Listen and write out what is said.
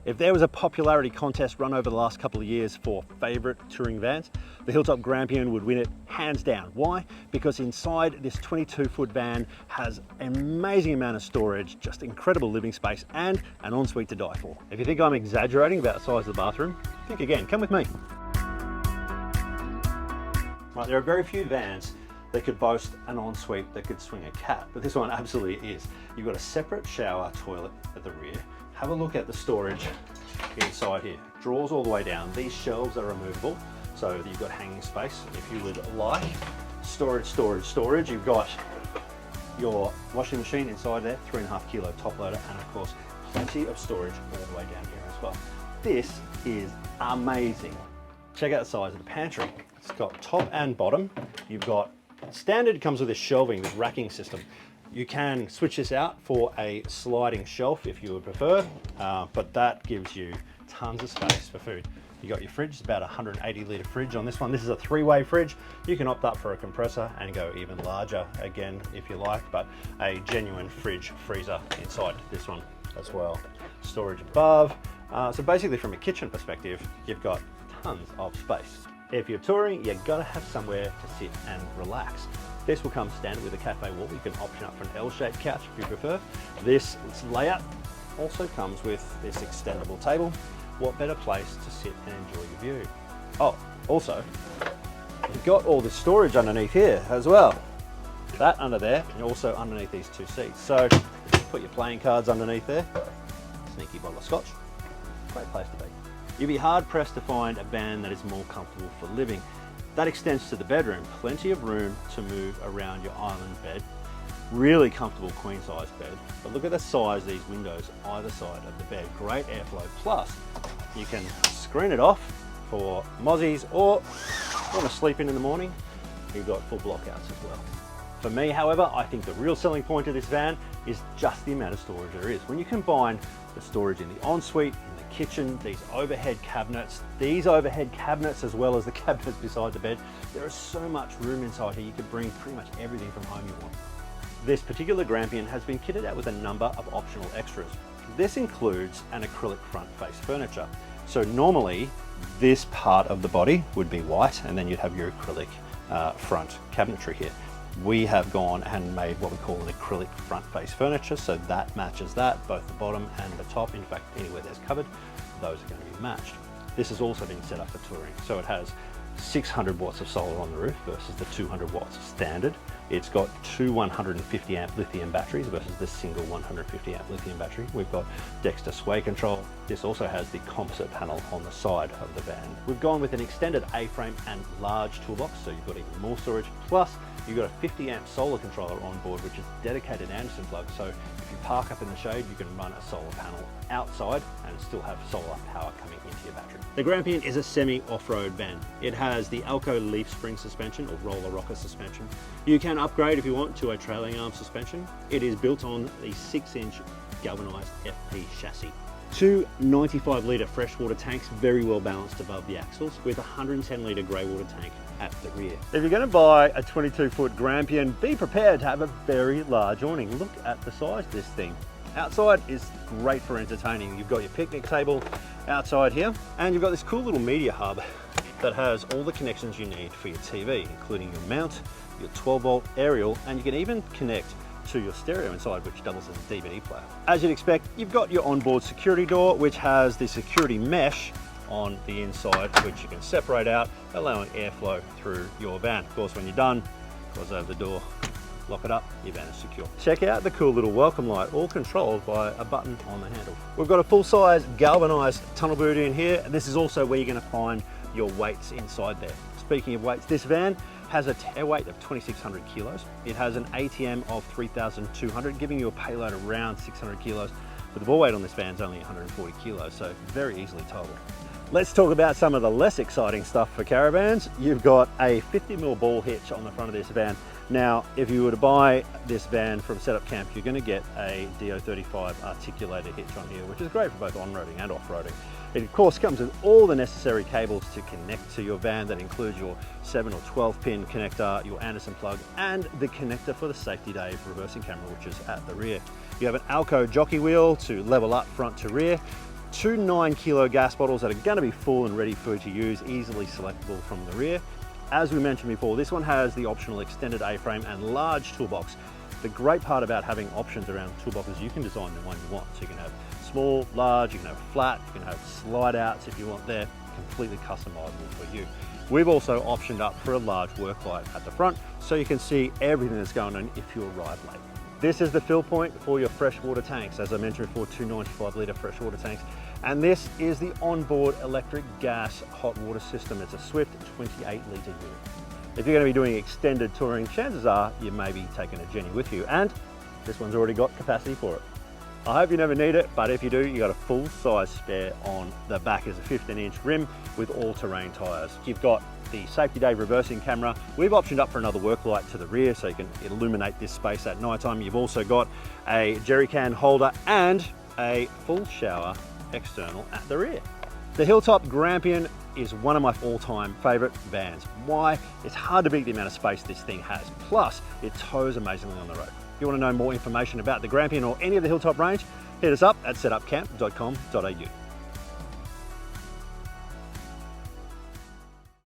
If there was a popularity contest run over the last couple of years for favourite touring vans, the Hilltop Grampian would win it hands down. Why? Because inside this 22-foot van has an amazing amount of storage, just incredible living space, and an ensuite to die for. If you think I'm exaggerating about the size of the bathroom, think again, come with me. Right, there are very few vans that could boast an ensuite that could swing a cat, but this one absolutely is. You've got a separate shower toilet at the rear. Have a look at the storage inside here. Drawers all the way down. These shelves are removable so that you've got hanging space. If you would like, storage. You've got your washing machine inside there, 3.5 kilo top loader, and of course, plenty of storage all the way down here as well. This is amazing. Check out the size of the pantry. It's got top and bottom. You've got standard, comes with this shelving, this racking system. You can switch this out for a sliding shelf if you would prefer, but that gives you tons of space for food. You got your fridge, it's about a 180 litre fridge on this one. This is a 3-way fridge. You can opt up for a compressor and go even larger again if you like, but a genuine fridge freezer inside this one as well. Storage above. So basically from a kitchen perspective, you've got tons of space. If you're touring, you've got to have somewhere to sit and relax. This will come standard with a cafe wall. You can option up for an L-shaped couch if you prefer. This layout also comes with this extendable table. What better place to sit and enjoy your view? Oh, also, you've got all the storage underneath here as well. That under there, and also underneath these 2 seats. So put your playing cards underneath there. Sneaky bottle of scotch. Great place to be. You'll be hard pressed to find a van that is more comfortable for living. That extends to the bedroom. Plenty of room to move around your island bed. Really comfortable queen size bed. But look at the size of these windows either side of the bed. Great airflow. Plus, you can screen it off for mozzies, or want to sleep in the morning, you've got full blockouts as well. For me, however, I think the real selling point of this van is just the amount of storage there is. When you combine the storage in the ensuite, in the kitchen, these overhead cabinets as well as the cabinets beside the bed, there is so much room inside here. You could bring pretty much everything from home you want. This particular Grampian has been kitted out with a number of optional extras. This includes an acrylic front face furniture. So normally this part of the body would be white, and then you'd have your acrylic front cabinetry here. We have gone and made what we call an acrylic front face furniture, so that matches that, both the bottom and the top. In fact, anywhere there's cupboard, those are going to be matched. This has also been set up for touring, so it has 600 watts of solar on the roof versus the 200 watts standard. It's got 2 150 amp lithium batteries versus the single 150 amp lithium battery. We've got Dexter sway control. This also has the composite panel on the side of the van. We've gone with an extended A-frame and large toolbox, so you've got even more storage. Plus, you've got a 50 amp solar controller on board, which is dedicated Anderson plug. So if you park up in the shade, you can run a solar panel outside and still have solar power coming into your battery. The Grampian is a semi-off-road van. It has the Alco leaf spring suspension or roller rocker suspension. You can upgrade if you want to a trailing arm suspension. It is built on the 6-inch galvanized FP chassis. 2 95 litre freshwater tanks, very well balanced above the axles, with a 110 litre grey water tank at the rear. If you're going to buy a 22-foot Grampian, be prepared to have a very large awning. Look at the size of this thing. Outside is great for entertaining. You've got your picnic table outside here, and you've got this cool little media hub that has all the connections you need for your TV, including your mount, your 12-volt aerial, and you can even connect to your stereo inside, which doubles as a DVD player. As you'd expect, you've got your onboard security door, which has the security mesh on the inside, which you can separate out, allowing airflow through your van. Of course, when you're done, close over the door, lock it up, your van is secure. Check out the cool little welcome light, all controlled by a button on the handle. We've got a full-size galvanized tunnel boot in here. This is also where you're going to find your weights inside there. Speaking of weights, this van has a tear weight of 2,600 kilos. It has an ATM of 3,200, giving you a payload around 600 kilos. But the ball weight on this van is only 140 kilos, so very easily towable. Let's talk about some of the less exciting stuff for caravans. You've got a 50mm ball hitch on the front of this van. Now, if you were to buy this van from Setup Camp, you're going to get a DO35 articulated hitch on here, which is great for both on-roading and off-roading. It of course comes with all the necessary cables to connect to your van. That includes your 7 or 12 pin connector, your Anderson plug, and the connector for the Safety Dave reversing camera, which is at the rear. You have an Alco jockey wheel to level up front to rear. Two 9-kilo gas bottles that are going to be full and ready for you to use, easily selectable from the rear. As we mentioned before, this one has the optional extended A-frame and large toolbox. The great part about having options around toolboxes, you can design the one you want. So you can have small, large, you can have flat, you can have slide outs if you want. They're completely customizable for you. We've also optioned up for a large work light at the front so you can see everything that's going on if you arrive late. This is the fill point for your freshwater tanks. As I mentioned before, 2 95-litre freshwater tanks. And this is the onboard electric gas hot water system. It's a Swift 28-litre unit. If you're going to be doing extended touring, chances are you may be taking a Jenny with you, and this one's already got capacity for it. I hope you never need it, but if you do, you got a full-size spare on the back. Is a 15-inch rim with all-terrain tyres. You've got the Safety Day reversing camera. We've optioned up for another work light to the rear so you can illuminate this space at night time. You've also got a jerry can holder and a full shower external at the rear. The Hilltop Grampian is one of my all-time favourite vans. Why? It's hard to beat the amount of space this thing has. Plus, it tows amazingly on the road. If you want to know more information about the Grampian or any of the Hilltop range, hit us up at setupcamp.com.au.